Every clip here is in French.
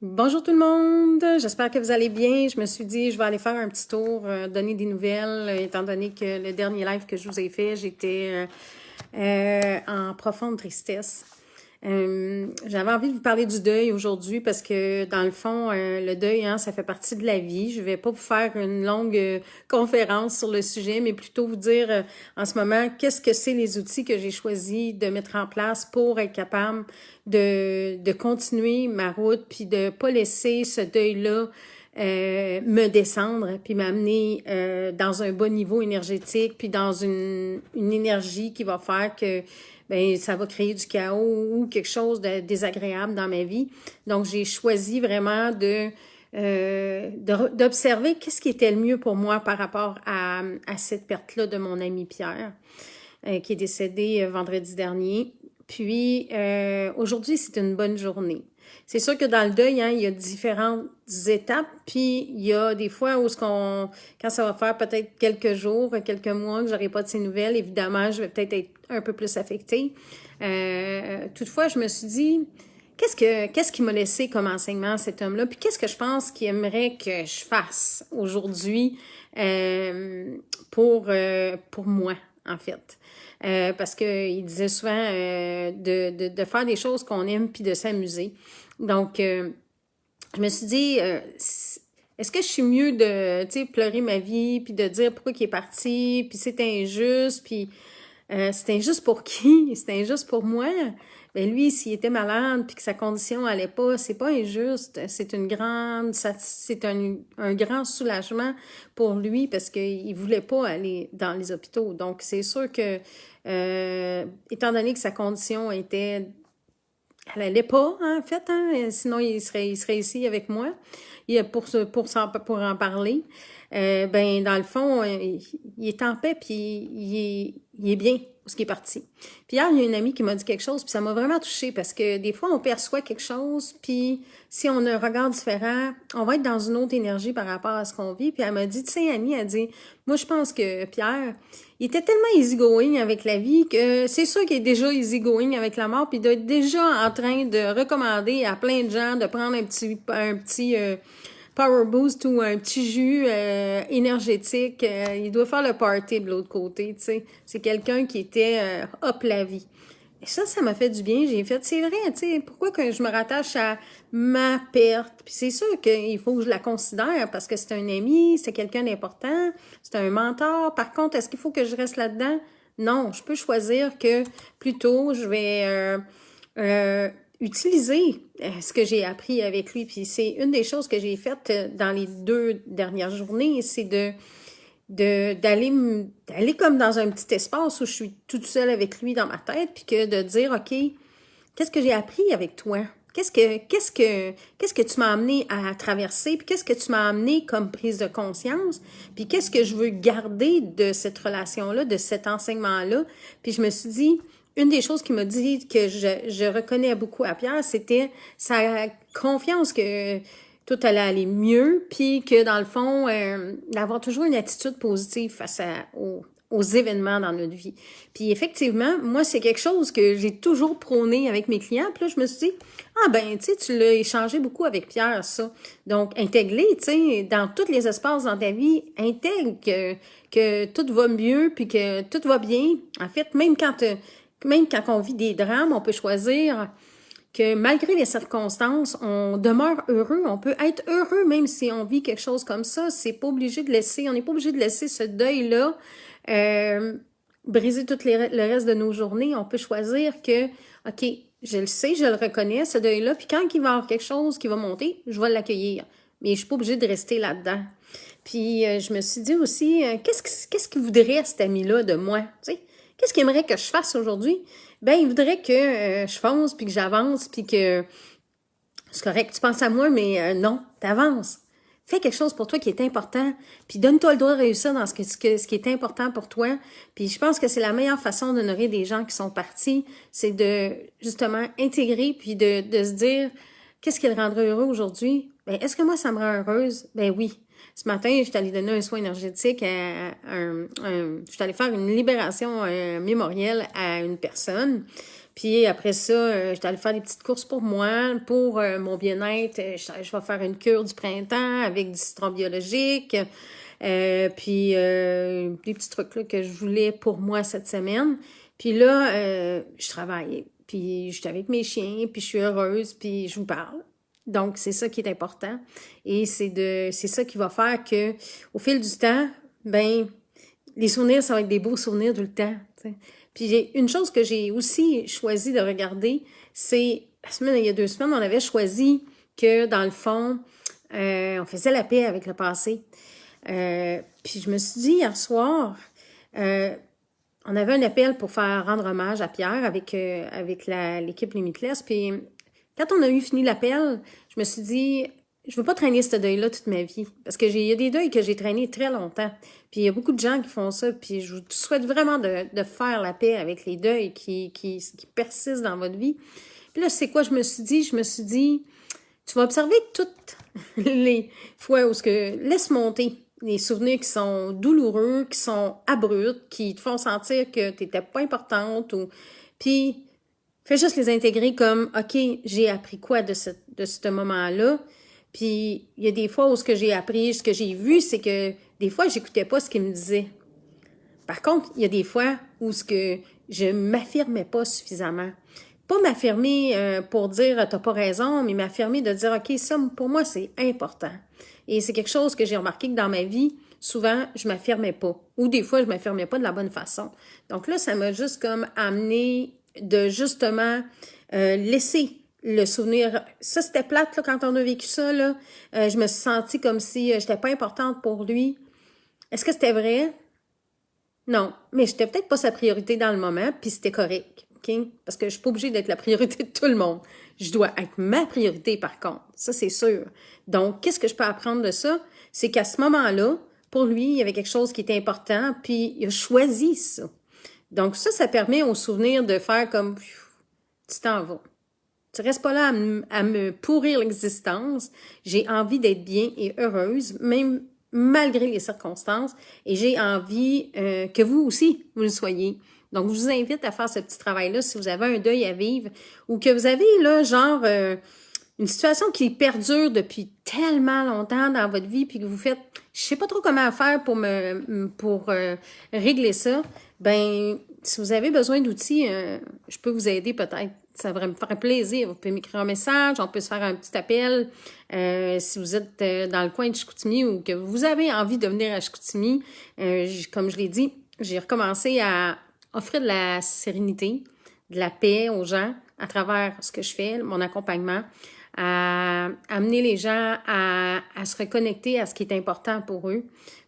Bonjour tout le monde, j'espère que vous allez bien. Je me suis dit, je vais aller faire un petit tour, donner des nouvelles, étant donné que le dernier live que je vous ai fait, j'étais en profonde tristesse. J'avais envie de vous parler du deuil aujourd'hui parce que dans le fond, le deuil, ça fait partie de la vie. Je vais pas vous faire une longue conférence sur le sujet, mais plutôt vous dire en ce moment qu'est-ce que c'est les outils que j'ai choisi de mettre en place pour être capable de continuer ma route puis de pas laisser ce deuil-là me descendre puis m'amener dans un bas niveau énergétique puis dans une énergie qui va faire que ben ça va créer du chaos ou quelque chose de désagréable dans ma vie. Donc, j'ai choisi vraiment d'observer qu'est-ce qui était le mieux pour moi par rapport à cette perte-là de mon ami Pierre, qui est décédé vendredi dernier. Puis, aujourd'hui, c'est une bonne journée. C'est sûr que dans le deuil, il y a différentes étapes, puis il y a des fois où quand ça va faire peut-être quelques jours, quelques mois que j'aurai pas de ces nouvelles, évidemment, je vais peut-être être un peu plus affectée. Toutefois, je me suis dit, qu'est-ce qui m'a laissé comme enseignement cet homme-là, puis qu'est-ce que je pense qu'il aimerait que je fasse aujourd'hui pour moi, en fait. Parce qu'il disait souvent de faire des choses qu'on aime puis de s'amuser. Donc, je me suis dit, est-ce que je suis mieux de, pleurer ma vie puis de dire pourquoi il est parti, puis c'est injuste, puis c'est injuste pour qui? C'est injuste pour moi? Ben lui, s'il était malade puis que sa condition allait pas, c'est pas injuste. C'est un grand soulagement pour lui parce qu'il voulait pas aller dans les hôpitaux. Donc, c'est sûr que, étant donné que sa condition était elle allait pas, en fait, sinon il serait ici avec moi pour en parler. Ben, dans le fond, il est en paix, puis il est bien où ce qui est parti. Puis hier, il y a une amie qui m'a dit quelque chose, puis ça m'a vraiment touchée, parce que des fois, on perçoit quelque chose, puis si on a un regard différent, on va être dans une autre énergie par rapport à ce qu'on vit. Puis elle m'a dit, tu sais, Annie, elle dit, moi, je pense que Pierre, il était tellement easygoing avec la vie que c'est sûr qu'il est déjà easygoing avec la mort, puis il doit être déjà en train de recommander à plein de gens de prendre un petit power boost ou un petit jus énergétique. Il doit faire le party de l'autre côté, tu sais. C'est quelqu'un qui était hop la vie. Et ça m'a fait du bien. J'ai fait, c'est vrai, tu sais, pourquoi que je me rattache à ma perte? Puis c'est sûr qu'il faut que je la considère parce que c'est un ami, c'est quelqu'un d'important, c'est un mentor. Par contre, est-ce qu'il faut que je reste là-dedans? Non, je peux choisir que plutôt je vais utiliser ce que j'ai appris avec lui. Puis c'est une des choses que j'ai faites dans les 2 dernières journées, c'est d'aller comme dans un petit espace où je suis toute seule avec lui dans ma tête, puis que de dire, OK, qu'est-ce que j'ai appris avec toi? Qu'est-ce que tu m'as amené à traverser? Puis qu'est-ce que tu m'as amené comme prise de conscience? Puis qu'est-ce que je veux garder de cette relation-là, de cet enseignement-là? Puis je me suis dit, une des choses qui m'a dit que je reconnais beaucoup à Pierre, c'était sa confiance que tout allait aller mieux, puis que dans le fond, d'avoir toujours une attitude positive face aux événements dans notre vie. Puis effectivement, moi, c'est quelque chose que j'ai toujours prôné avec mes clients. Puis là, je me suis dit, ah ben, tu sais, tu l'as échangé beaucoup avec Pierre, ça. Donc, intègre-les, tu sais, dans tous les espaces dans ta vie, intègre que tout va mieux, puis que tout va bien. En fait, même quand on vit des drames, on peut choisir que malgré les circonstances, on demeure heureux. On peut être heureux même si on vit quelque chose comme ça. On n'est pas obligé de laisser ce deuil-là briser le reste de nos journées. On peut choisir que, OK, je le sais, je le reconnais, ce deuil-là, puis quand il va y avoir quelque chose qui va monter, je vais l'accueillir. Mais je suis pas obligée de rester là-dedans. Puis je me suis dit aussi, qu'est-ce qu'il voudrait cet ami-là de moi? Tu sais, qu'est-ce qu'il aimerait que je fasse aujourd'hui? Ben, il voudrait que je fonce, puis que j'avance, puis que c'est correct, tu penses à moi, mais non, t'avances. Fais quelque chose pour toi qui est important, puis donne-toi le droit de réussir dans ce qui est important pour toi. Puis je pense que c'est la meilleure façon d'honorer des gens qui sont partis, c'est de justement intégrer, puis de se dire qu'est-ce qui le rendrait heureux aujourd'hui? Ben, est-ce que moi, ça me rend heureuse? Ben oui. Ce matin, je suis allée donner un soin énergétique je suis allée faire une libération mémorielle à une personne. Puis après ça, j'étais allée faire des petites courses pour moi, pour mon bien-être. Je vais faire une cure du printemps avec du citron biologique. Puis des petits trucs là, que je voulais pour moi cette semaine. Puis là, je travaillais. Puis j'étais avec mes chiens, puis je suis heureuse, puis je vous parle. Donc, c'est ça qui est important. Et c'est ça qui va faire que, au fil du temps, ben, les souvenirs, ça va être des beaux souvenirs tout le temps. T'sais. Puis une chose que j'ai aussi choisi de regarder, c'est, il y a 2 semaines, on avait choisi que, dans le fond, on faisait la paix avec le passé. Puis je me suis dit hier soir, on avait un appel pour faire rendre hommage à Pierre avec l'équipe Limitless. Puis quand on a eu fini l'appel, je me suis dit, je veux pas traîner ce deuil-là toute ma vie. Parce que il y a des deuils que j'ai traînés très longtemps. Puis il y a beaucoup de gens qui font ça. Puis je vous souhaite vraiment de faire la paix avec les deuils qui persistent dans votre vie. Puis là, c'est quoi je me suis dit? Je me suis dit, tu vas observer toutes les fois où laisse monter les souvenirs qui sont douloureux, qui sont abrupts, qui te font sentir que tu n'étais pas importante. Puis, fais juste les intégrer comme, OK, j'ai appris quoi de ce moment-là? Puis, il y a des fois où ce que j'ai appris, ce que j'ai vu, c'est que des fois, j'écoutais pas ce qu'il me disait. Par contre, il y a des fois où ce que je m'affirmais pas suffisamment. Pas m'affirmer pour dire t'as pas raison, mais m'affirmer de dire OK, ça pour moi c'est important. Et c'est quelque chose que j'ai remarqué que dans ma vie, souvent je m'affirmais pas. Ou des fois je m'affirmais pas de la bonne façon. Donc là, ça m'a juste comme amené de justement laisser le souvenir. Ça, c'était plate là, quand on a vécu ça. Là. Je me suis sentie comme si j'étais pas importante pour lui. Est-ce que c'était vrai? Non, mais j'étais peut-être pas sa priorité dans le moment, puis c'était correct, OK? Parce que je suis pas obligée d'être la priorité de tout le monde. Je dois être ma priorité, par contre. Ça, c'est sûr. Donc, qu'est-ce que je peux apprendre de ça? C'est qu'à ce moment-là, pour lui, il y avait quelque chose qui était important, puis il a choisi ça. Donc, ça permet au souvenir de faire comme, tu t'en vas. Tu restes pas là à me pourrir l'existence. J'ai envie d'être bien et heureuse, même malgré les circonstances, et j'ai envie que vous aussi, vous le soyez. Donc, je vous invite à faire ce petit travail-là si vous avez un deuil à vivre ou que vous avez, là, genre, une situation qui perdure depuis tellement longtemps dans votre vie puis que vous faites, je sais pas trop comment faire pour régler ça, ben, si vous avez besoin d'outils, je peux vous aider peut-être. Ça va me faire plaisir. Vous pouvez m'écrire un message, on peut se faire un petit appel. Si vous êtes dans le coin de Chicoutimi ou que vous avez envie de venir à Chicoutimi, comme je l'ai dit, j'ai recommencé à offrir de la sérénité, de la paix aux gens à travers ce que je fais, mon accompagnement, à amener les gens à se reconnecter à ce qui est important pour eux.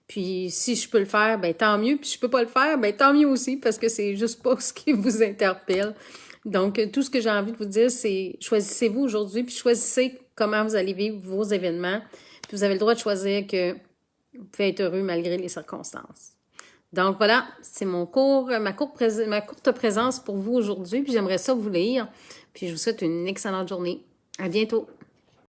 Puis si je peux le faire, ben tant mieux. Puis si je peux pas le faire, ben tant mieux aussi parce que c'est juste pas ce qui vous interpelle. Donc, tout ce que j'ai envie de vous dire, c'est choisissez-vous aujourd'hui, puis choisissez comment vous allez vivre vos événements. Puis vous avez le droit de choisir que vous pouvez être heureux malgré les circonstances. Donc voilà, c'est ma courte présence pour vous aujourd'hui, puis j'aimerais ça vous lire. Puis je vous souhaite une excellente journée. À bientôt!